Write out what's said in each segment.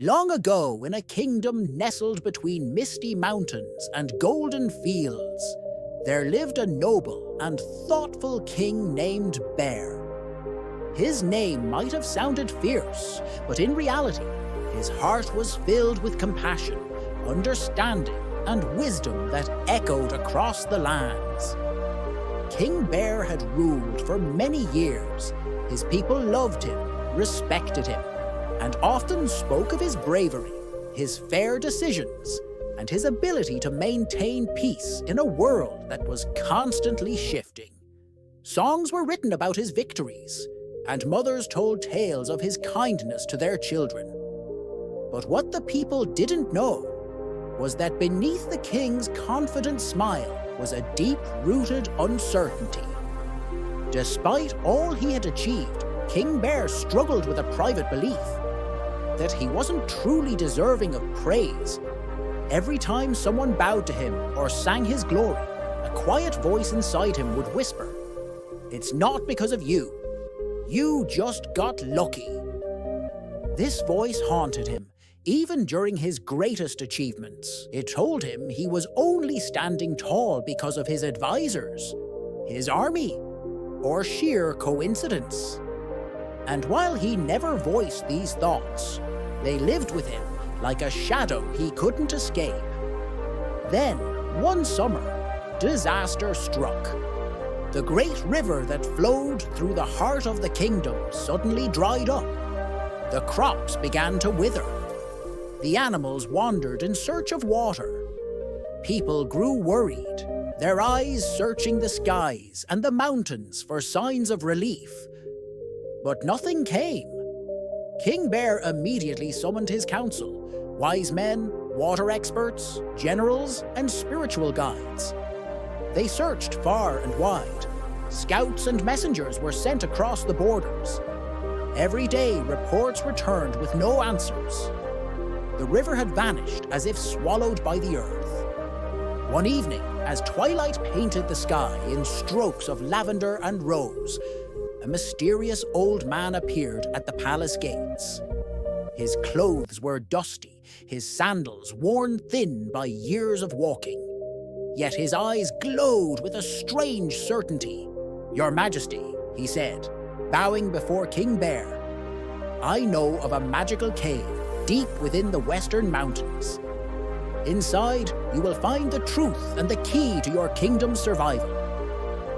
Long ago, in a kingdom nestled between misty mountains and golden fields, there lived a noble and thoughtful king named Bear. His name might have sounded fierce, but in reality, his heart was filled with compassion, understanding, and wisdom that echoed across the lands. King Bear had ruled for many years. His people loved him, respected him, and often spoke of his bravery, his fair decisions, and his ability to maintain peace in a world that was constantly shifting. Songs were written about his victories, and mothers told tales of his kindness to their children. But what the people didn't know was that beneath the king's confident smile was a deep-rooted uncertainty. Despite all he had achieved, King Bear struggled with a private belief that he wasn't truly deserving of praise. Every time someone bowed to him or sang his glory, a quiet voice inside him would whisper, "It's not because of you. You just got lucky." This voice haunted him, even during his greatest achievements. It told him he was only standing tall because of his advisors, his army, or sheer coincidence. And while he never voiced these thoughts, they lived with him like a shadow he couldn't escape. Then, one summer, disaster struck. The great river that flowed through the heart of the kingdom suddenly dried up. The crops began to wither. The animals wandered in search of water. People grew worried, their eyes searching the skies and the mountains for signs of relief. But nothing came. King Bear immediately summoned his council, wise men, water experts, generals, and spiritual guides. They searched far and wide. Scouts and messengers were sent across the borders. Every day, reports returned with no answers. The river had vanished as if swallowed by the earth. One evening, as twilight painted the sky in strokes of lavender and rose, a mysterious old man appeared at the palace gates. His clothes were dusty, his sandals worn thin by years of walking. Yet his eyes glowed with a strange certainty. "Your Majesty," he said, bowing before King Bear, "I know of a magical cave deep within the western mountains. Inside, you will find the truth and the key to your kingdom's survival.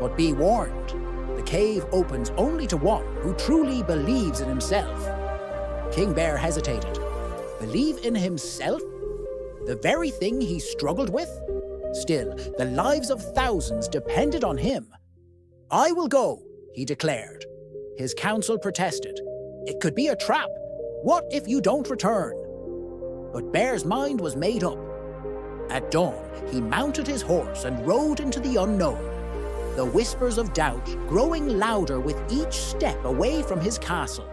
But be warned, the cave opens only to one who truly believes in himself." King Bear hesitated. Believe in himself? The very thing he struggled with? Still, the lives of thousands depended on him. "I will go," he declared. His council protested. "It could be a trap. What if you don't return?" But Bear's mind was made up. At dawn, he mounted his horse and rode into the unknown, the whispers of doubt growing louder with each step away from his castle.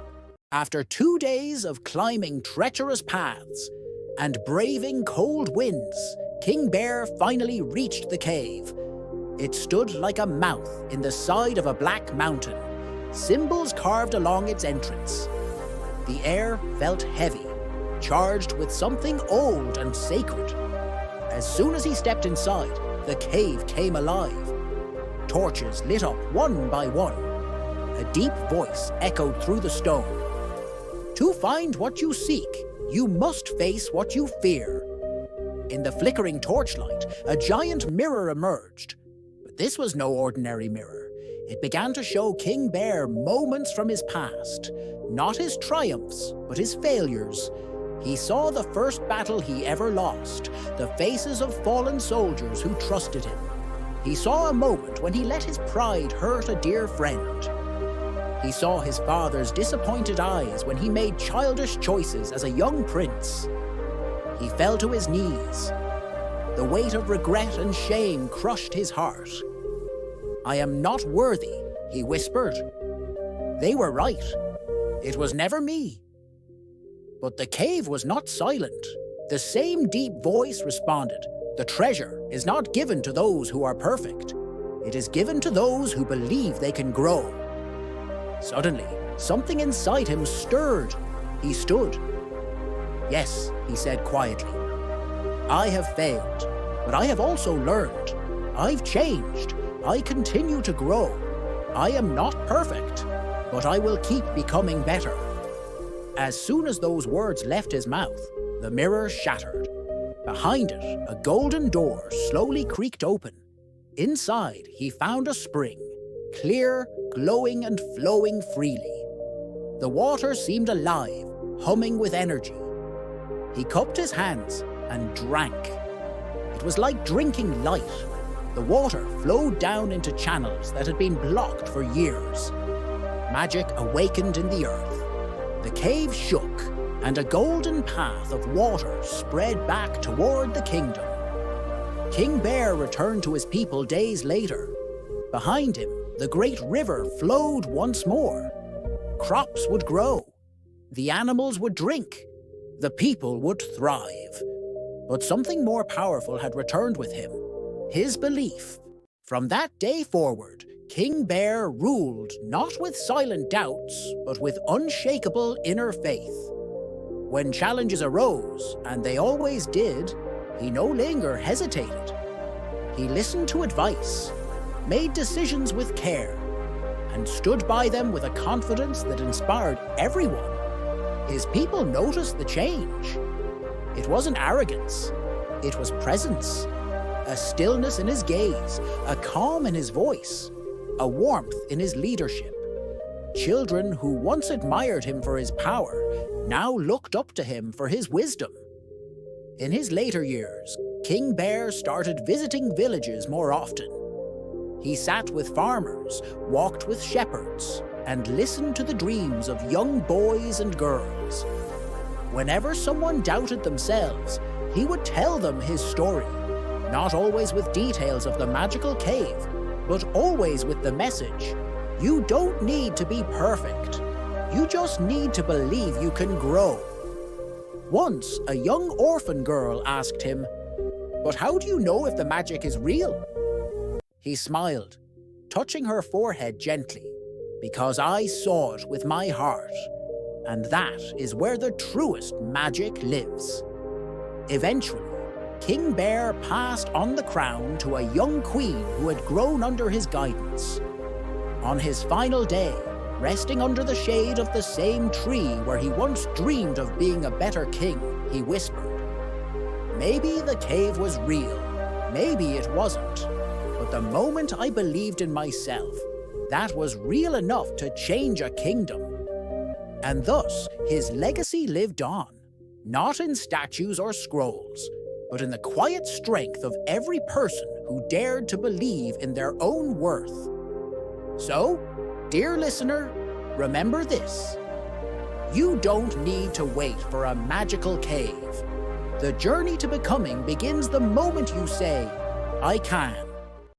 After 2 days of climbing treacherous paths and braving cold winds, King Bear finally reached the cave. It stood like a mouth in the side of a black mountain, symbols carved along its entrance. The air felt heavy, charged with something old and sacred. As soon as he stepped inside, the cave came alive. Torches lit up one by one. A deep voice echoed through the stone. "To find what you seek, you must face what you fear." In the flickering torchlight, a giant mirror emerged. But this was no ordinary mirror. It began to show King Bear moments from his past, not his triumphs, but his failures. He saw the first battle he ever lost, the faces of fallen soldiers who trusted him. He saw a moment when he let his pride hurt a dear friend. He saw his father's disappointed eyes when he made childish choices as a young prince. He fell to his knees. The weight of regret and shame crushed his heart. "I am not worthy," he whispered. They were right. It was never me. But the cave was not silent. The same deep voice responded, "The treasure is not given to those who are perfect. It is given to those who believe they can grow." Suddenly, something inside him stirred. He stood. Yes, he said quietly. I have failed, but I have also learned. I've changed. I continue to grow. I am not perfect, but I will keep becoming better. As soon as those words left his mouth, the mirror shattered. Behind it, a golden door slowly creaked open. Inside, he found a spring, clear, glowing, and flowing freely. The water seemed alive, humming with energy. He cupped his hands and drank. It was like drinking light. The water flowed down into channels that had been blocked for years. Magic awakened in the earth. The cave shook, and a golden path of water spread back toward the kingdom. King Bear returned to his people days later. Behind him, the great river flowed once more. Crops would grow. The animals would drink. The people would thrive. But something more powerful had returned with him: his belief. From that day forward, King Bear ruled not with silent doubts, but with unshakable inner faith. When challenges arose, and they always did, he no longer hesitated. He listened to advice, made decisions with care, and stood by them with a confidence that inspired everyone. His people noticed the change. It wasn't arrogance, it was presence. A stillness in his gaze, a calm in his voice, a warmth in his leadership. Children who once admired him for his power now looked up to him for his wisdom. In his later years, King Bear started visiting villages more often. He sat with farmers, walked with shepherds, and listened to the dreams of young boys and girls. Whenever someone doubted themselves, he would tell them his story, not always with details of the magical cave, but always with the message: you don't need to be perfect. You just need to believe you can grow. Once, a young orphan girl asked him, "But how do you know if the magic is real?" He smiled, touching her forehead gently, "Because I saw it with my heart, and that is where the truest magic lives." Eventually, King Bear passed on the crown to a young queen who had grown under his guidance. On his final day, resting under the shade of the same tree where he once dreamed of being a better king, he whispered, "Maybe the cave was real, maybe it wasn't, but the moment I believed in myself, that was real enough to change a kingdom." And thus, his legacy lived on, not in statues or scrolls, but in the quiet strength of every person who dared to believe in their own worth. So, dear listener, remember this: you don't need to wait for a magical cave. The journey to becoming begins the moment you say, "I can."